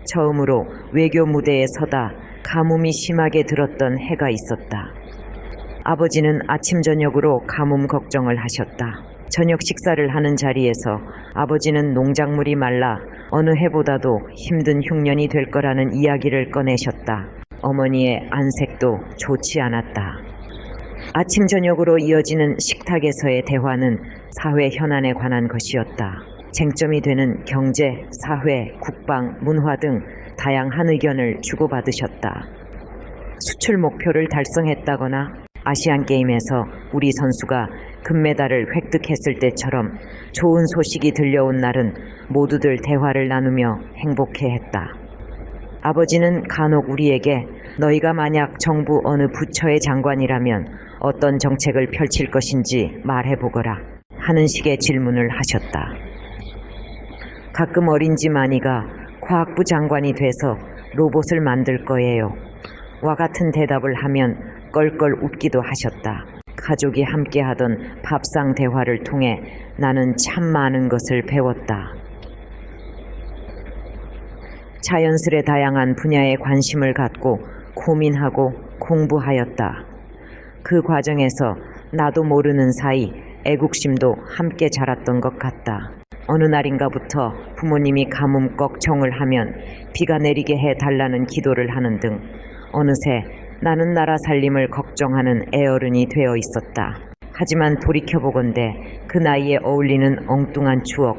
처음으로 외교 무대에 서다 가뭄이 심하게 들었던 해가 있었다. 아버지는 아침 저녁으로 가뭄 걱정을 하셨다. 저녁 식사를 하는 자리에서 아버지는 농작물이 말라 어느 해보다도 힘든 흉년이 될 거라는 이야기를 꺼내셨다. 어머니의 안색도 좋지 않았다. 아침 저녁으로 이어지는 식탁에서의 대화는 사회 현안에 관한 것이었다. 쟁점이 되는 경제, 사회, 국방, 문화 등 다양한 의견을 주고받으셨다. 수출 목표를 달성했다거나 아시안게임에서 우리 선수가 금메달을 획득했을 때처럼 좋은 소식이 들려온 날은 모두들 대화를 나누며 행복해했다. 아버지는 간혹 우리에게 너희가 만약 정부 어느 부처의 장관이라면 어떤 정책을 펼칠 것인지 말해보거라 하는 식의 질문을 하셨다. 가끔 어린지 마니가 과학부 장관이 돼서 로봇을 만들 거예요 와 같은 대답을 하면 껄껄 웃기도 하셨다. 가족이 함께하던 밥상 대화를 통해 나는 참 많은 것을 배웠다. 자연스레 다양한 분야에 관심을 갖고 고민하고 공부하였다. 그 과정에서 나도 모르는 사이 애국심도 함께 자랐던 것 같다. 어느 날인가부터 부모님이 가뭄 걱정을 하면 비가 내리게 해달라는 기도를 하는 등 어느새 나는 나라 살림을 걱정하는 애어른이 되어 있었다. 하지만 돌이켜보건대 그 나이에 어울리는 엉뚱한 추억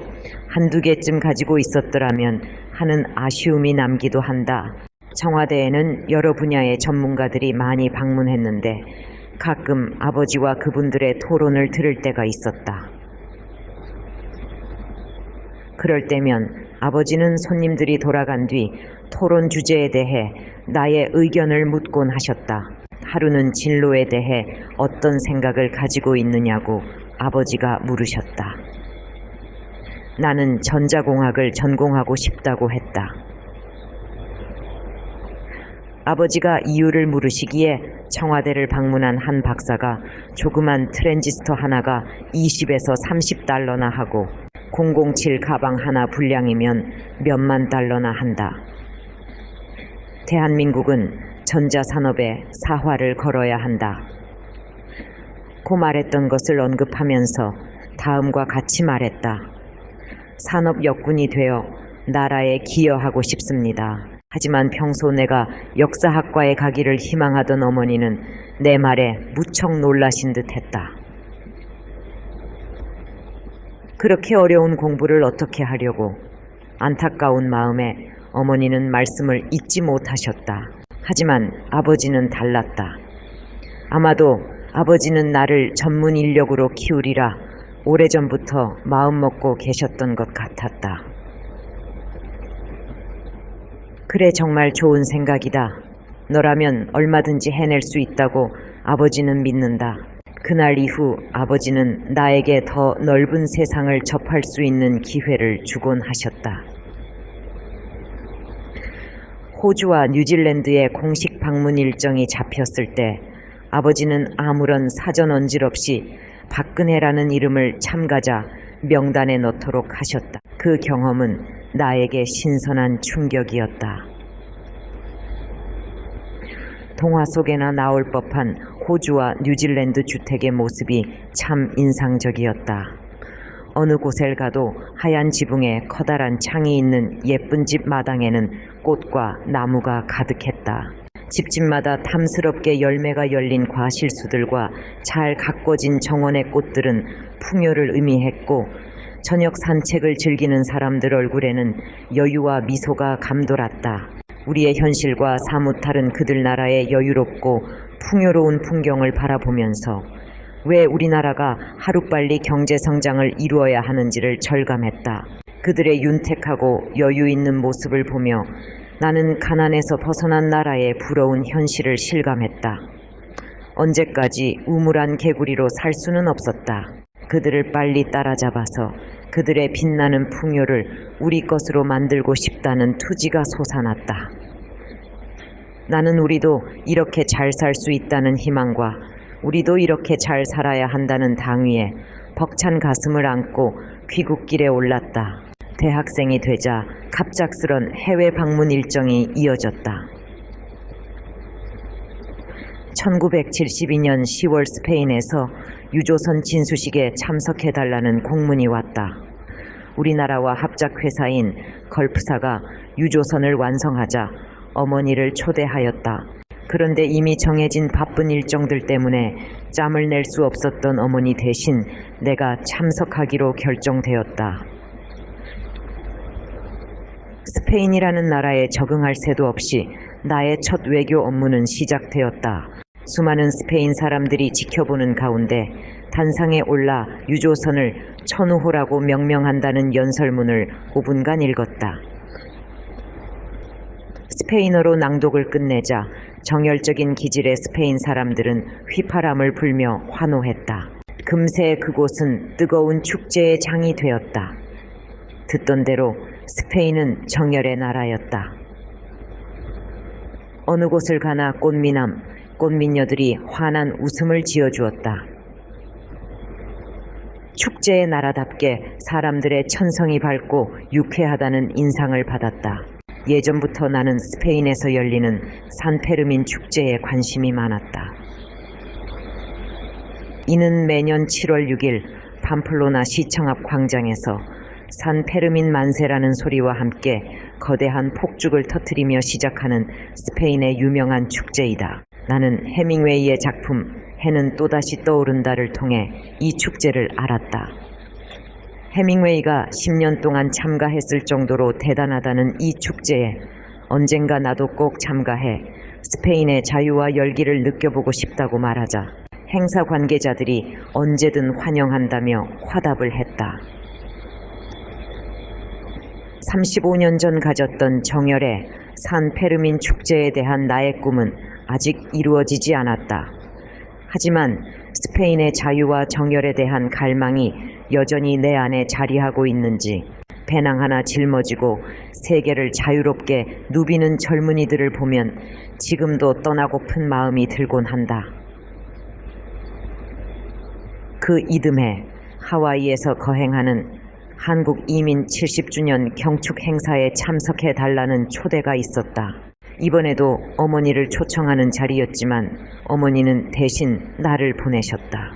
한두 개쯤 가지고 있었더라면 하는 아쉬움이 남기도 한다. 청와대에는 여러 분야의 전문가들이 많이 방문했는데 가끔 아버지와 그분들의 토론을 들을 때가 있었다. 그럴 때면 아버지는 손님들이 돌아간 뒤 토론 주제에 대해 나의 의견을 묻곤 하셨다. 하루는 진로에 대해 어떤 생각을 가지고 있느냐고 아버지가 물으셨다. 나는 전자공학을 전공하고 싶다고 했다. 아버지가 이유를 물으시기에 청와대를 방문한 한 박사가 조그만 트랜지스터 하나가 20에서 30달러나 하고 007 가방 하나 분량이면 몇만 달러나 한다. 대한민국은 전자산업에 사활을 걸어야 한다. 고 말했던 것을 언급하면서 다음과 같이 말했다. 산업 역군이 되어 나라에 기여하고 싶습니다. 하지만 평소 내가 역사학과에 가기를 희망하던 어머니는 내 말에 무척 놀라신 듯 했다. 그렇게 어려운 공부를 어떻게 하려고? 안타까운 마음에 어머니는 말씀을 잊지 못하셨다. 하지만 아버지는 달랐다. 아마도 아버지는 나를 전문 인력으로 키우리라 오래전부터 마음먹고 계셨던 것 같았다. 그래, 정말 좋은 생각이다. 너라면 얼마든지 해낼 수 있다고 아버지는 믿는다. 그날 이후 아버지는 나에게 더 넓은 세상을 접할 수 있는 기회를 주곤 하셨다. 호주와 뉴질랜드의 공식 방문 일정이 잡혔을 때 아버지는 아무런 사전 언질 없이 박근혜라는 이름을 참가자 명단에 넣도록 하셨다. 그 경험은 나에게 신선한 충격이었다. 동화 속에나 나올 법한 호주와 뉴질랜드 주택의 모습이 참 인상적이었다. 어느 곳을 가도 하얀 지붕에 커다란 창이 있는 예쁜 집 마당에는 꽃과 나무가 가득했다. 집집마다 탐스럽게 열매가 열린 과실수들과 잘 가꿔진 정원의 꽃들은 풍요를 의미했고 저녁 산책을 즐기는 사람들 얼굴에는 여유와 미소가 감돌았다. 우리의 현실과 사뭇 다른 그들 나라의 여유롭고 풍요로운 풍경을 바라보면서 왜 우리나라가 하루빨리 경제성장을 이루어야 하는지를 절감했다. 그들의 윤택하고 여유 있는 모습을 보며 나는 가난에서 벗어난 나라의 부러운 현실을 실감했다. 언제까지 우물안 개구리로 살 수는 없었다. 그들을 빨리 따라잡아서 그들의 빛나는 풍요를 우리 것으로 만들고 싶다는 투지가 솟아났다. 나는 우리도 이렇게 잘 살 수 있다는 희망과 우리도 이렇게 잘 살아야 한다는 당위에 벅찬 가슴을 안고 귀국길에 올랐다. 대학생이 되자 갑작스런 해외 방문 일정이 이어졌다. 1972년 10월 스페인에서 유조선 진수식에 참석해달라는 공문이 왔다. 우리나라와 합작회사인 걸프사가 유조선을 완성하자 어머니를 초대하였다. 그런데 이미 정해진 바쁜 일정들 때문에 짬을 낼 수 없었던 어머니 대신 내가 참석하기로 결정되었다. 스페인이라는 나라에 적응할 새도 없이 나의 첫 외교 업무는 시작되었다. 수많은 스페인 사람들이 지켜보는 가운데 단상에 올라 유조선을 천우호라고 명명한다는 연설문을 5분간 읽었다. 스페인어로 낭독을 끝내자 정열적인 기질의 스페인 사람들은 휘파람을 불며 환호했다. 금세 그곳은 뜨거운 축제의 장이 되었다. 듣던 대로 스페인은 정열의 나라였다. 어느 곳을 가나 꽃미남, 꽃미녀들이 환한 웃음을 지어주었다. 축제의 나라답게 사람들의 천성이 밝고 유쾌하다는 인상을 받았다. 예전부터 나는 스페인에서 열리는 산페르민 축제에 관심이 많았다. 이는 매년 7월 6일 밤플로나 시청 앞 광장에서 산페르민 만세라는 소리와 함께 거대한 폭죽을 터뜨리며 시작하는 스페인의 유명한 축제이다. 나는 해밍웨이의 작품 해는 또다시 떠오른다를 통해 이 축제를 알았다. 해밍웨이가 10년 동안 참가했을 정도로 대단하다는 이 축제에 언젠가 나도 꼭 참가해 스페인의 자유와 열기를 느껴보고 싶다고 말하자 행사 관계자들이 언제든 환영한다며 화답을 했다. 35년 전 가졌던 정열의 산페르민 축제에 대한 나의 꿈은 아직 이루어지지 않았다. 하지만 스페인의 자유와 정열에 대한 갈망이 여전히 내 안에 자리하고 있는지 배낭 하나 짊어지고 세계를 자유롭게 누비는 젊은이들을 보면 지금도 떠나고픈 마음이 들곤 한다. 그 이듬해 하와이에서 거행하는 한국 이민 70주년 경축 행사에 참석해 달라는 초대가 있었다. 이번에도 어머니를 초청하는 자리였지만 어머니는 대신 나를 보내셨다.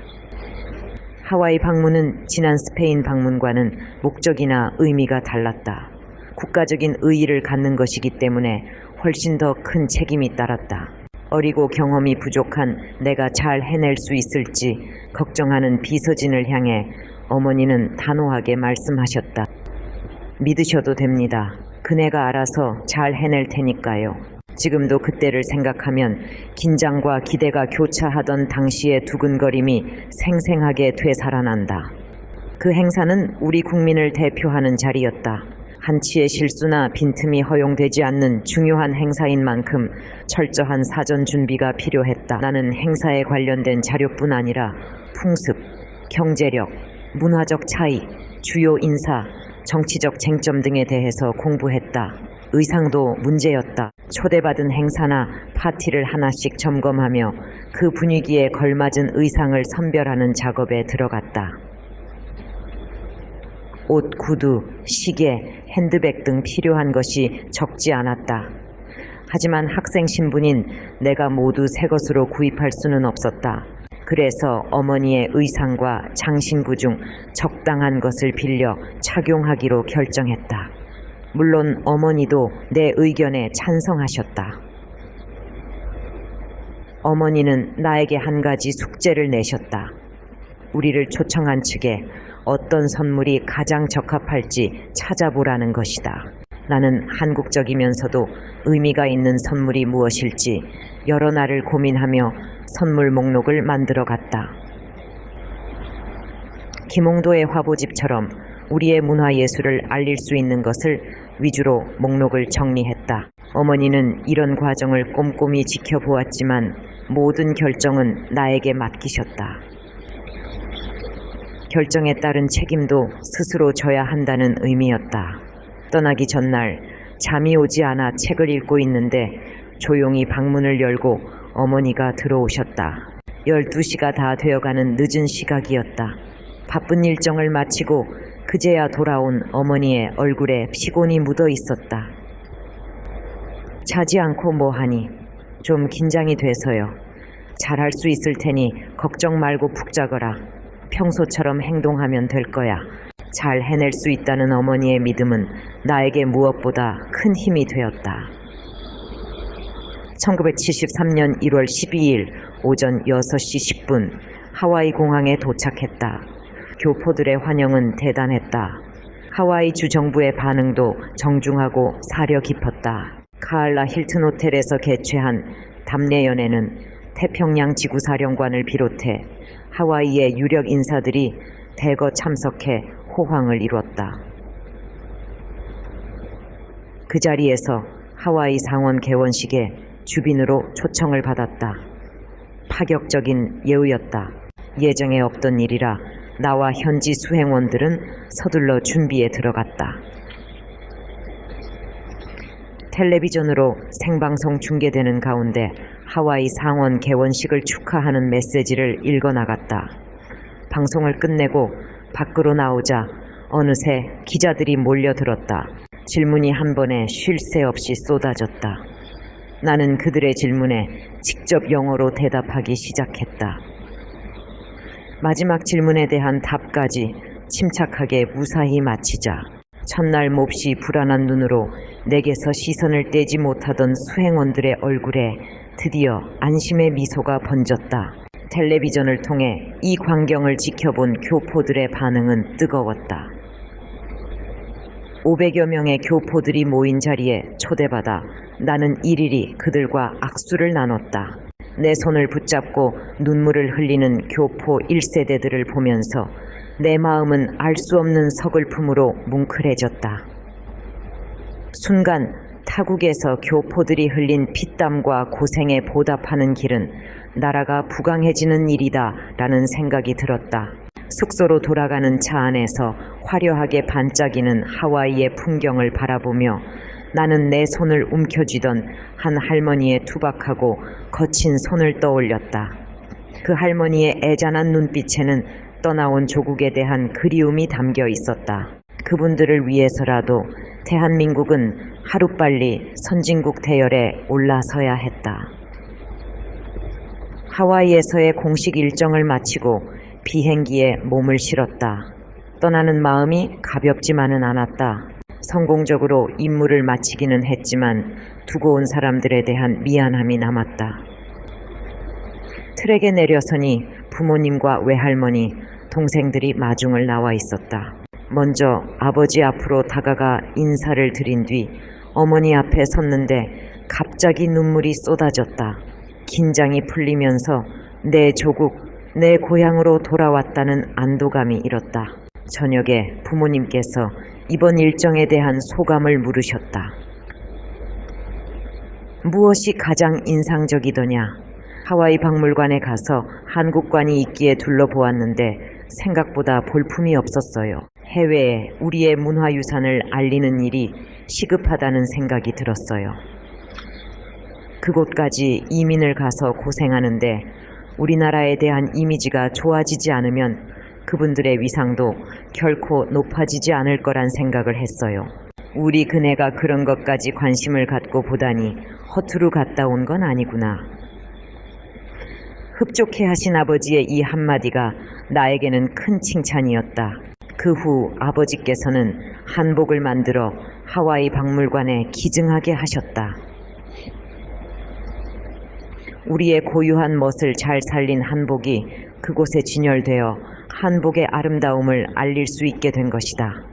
하와이 방문은 지난 스페인 방문과는 목적이나 의미가 달랐다. 국가적인 의의를 갖는 것이기 때문에 훨씬 더 큰 책임이 따랐다. 어리고 경험이 부족한 내가 잘 해낼 수 있을지 걱정하는 비서진을 향해 어머니는 단호하게 말씀하셨다. 믿으셔도 됩니다. 그네가 알아서 잘 해낼 테니까요. 지금도 그때를 생각하면 긴장과 기대가 교차하던 당시의 두근거림이 생생하게 되살아난다. 그 행사는 우리 국민을 대표하는 자리였다. 한치의 실수나 빈틈이 허용되지 않는 중요한 행사인 만큼 철저한 사전 준비가 필요했다. 나는 행사에 관련된 자료뿐 아니라 풍습, 경제력, 문화적 차이, 주요 인사, 정치적 쟁점 등에 대해서 공부했다. 의상도 문제였다. 초대받은 행사나 파티를 하나씩 점검하며 그 분위기에 걸맞은 의상을 선별하는 작업에 들어갔다. 옷, 구두, 시계, 핸드백 등 필요한 것이 적지 않았다. 하지만 학생 신분인 내가 모두 새 것으로 구입할 수는 없었다. 그래서 어머니의 의상과 장신구 중 적당한 것을 빌려 착용하기로 결정했다. 물론 어머니도 내 의견에 찬성하셨다. 어머니는 나에게 한 가지 숙제를 내셨다. 우리를 초청한 측에 어떤 선물이 가장 적합할지 찾아보라는 것이다. 나는 한국적이면서도 의미가 있는 선물이 무엇일지 여러 날을 고민하며 선물 목록을 만들어 갔다. 김홍도의 화보집처럼 우리의 문화예술을 알릴 수 있는 것을 위주로 목록을 정리했다. 어머니는 이런 과정을 꼼꼼히 지켜보았지만 모든 결정은 나에게 맡기셨다. 결정에 따른 책임도 스스로 져야 한다는 의미였다. 떠나기 전날 잠이 오지 않아 책을 읽고 있는데 조용히 방문을 열고 어머니가 들어오셨다. 12시가 다 되어가는 늦은 시각이었다. 바쁜 일정을 마치고 그제야 돌아온 어머니의 얼굴에 피곤이 묻어 있었다. 자지 않고 뭐하니? 좀 긴장이 돼서요. 잘할 수 있을 테니 걱정 말고 푹 자거라. 평소처럼 행동하면 될 거야. 잘 해낼 수 있다는 어머니의 믿음은 나에게 무엇보다 큰 힘이 되었다. 1973년 1월 12일 오전 6시 10분 하와이 공항에 도착했다. 교포들의 환영은 대단했다. 하와이 주정부의 반응도 정중하고 사려 깊었다. 카알라 힐튼 호텔에서 개최한 답례 연회는 태평양 지구사령관을 비롯해 하와이의 유력 인사들이 대거 참석해 호황을 이뤘다. 그 자리에서 하와이 상원 개원식에 주빈으로 초청을 받았다. 파격적인 예우였다. 예정에 없던 일이라 나와 현지 수행원들은 서둘러 준비에 들어갔다. 텔레비전으로 생방송 중계되는 가운데 하와이 상원 개원식을 축하하는 메시지를 읽어나갔다. 방송을 끝내고 밖으로 나오자 어느새 기자들이 몰려들었다. 질문이 한 번에 쉴 새 없이 쏟아졌다. 나는 그들의 질문에 직접 영어로 대답하기 시작했다. 마지막 질문에 대한 답까지 침착하게 무사히 마치자 첫날 몹시 불안한 눈으로 내게서 시선을 떼지 못하던 수행원들의 얼굴에 드디어 안심의 미소가 번졌다. 텔레비전을 통해 이 광경을 지켜본 교포들의 반응은 뜨거웠다. 500여 명의 교포들이 모인 자리에 초대받아 나는 일일이 그들과 악수를 나눴다. 내 손을 붙잡고 눈물을 흘리는 교포 1세대들을 보면서 내 마음은 알 수 없는 서글픔으로 뭉클해졌다. 순간 타국에서 교포들이 흘린 피땀과 고생에 보답하는 길은 나라가 부강해지는 일이다 라는 생각이 들었다. 숙소로 돌아가는 차 안에서 화려하게 반짝이는 하와이의 풍경을 바라보며 나는 내 손을 움켜쥐던 한 할머니의 투박하고 거친 손을 떠올렸다. 그 할머니의 애잔한 눈빛에는 떠나온 조국에 대한 그리움이 담겨 있었다. 그분들을 위해서라도 대한민국은 하루빨리 선진국 대열에 올라서야 했다. 하와이에서의 공식 일정을 마치고 비행기에 몸을 실었다. 떠나는 마음이 가볍지만은 않았다. 성공적으로 임무를 마치기는 했지만 두고 온 사람들에 대한 미안함이 남았다. 트랙에 내려서니 부모님과 외할머니, 동생들이 마중을 나와 있었다. 먼저 아버지 앞으로 다가가 인사를 드린 뒤 어머니 앞에 섰는데 갑자기 눈물이 쏟아졌다. 긴장이 풀리면서 내 조국, 내 고향으로 돌아왔다는 안도감이 일었다. 저녁에 부모님께서 이번 일정에 대한 소감을 물으셨다. 무엇이 가장 인상적이더냐? 하와이 박물관에 가서 한국관이 있기에 둘러보았는데 생각보다 볼품이 없었어요. 해외에 우리의 문화유산을 알리는 일이 시급하다는 생각이 들었어요. 그곳까지 이민을 가서 고생하는데 우리나라에 대한 이미지가 좋아지지 않으면 그분들의 위상도 결코 높아지지 않을 거란 생각을 했어요. 우리 그네가 그런 것까지 관심을 갖고 보다니 허투루 갔다 온 건 아니구나. 흡족해 하신 아버지의 이 한마디가 나에게는 큰 칭찬이었다. 그 후 아버지께서는 한복을 만들어 하와이 박물관에 기증하게 하셨다. 우리의 고유한 멋을 잘 살린 한복이 그곳에 진열되어 한복의 아름다움을 알릴 수 있게 된 것이다.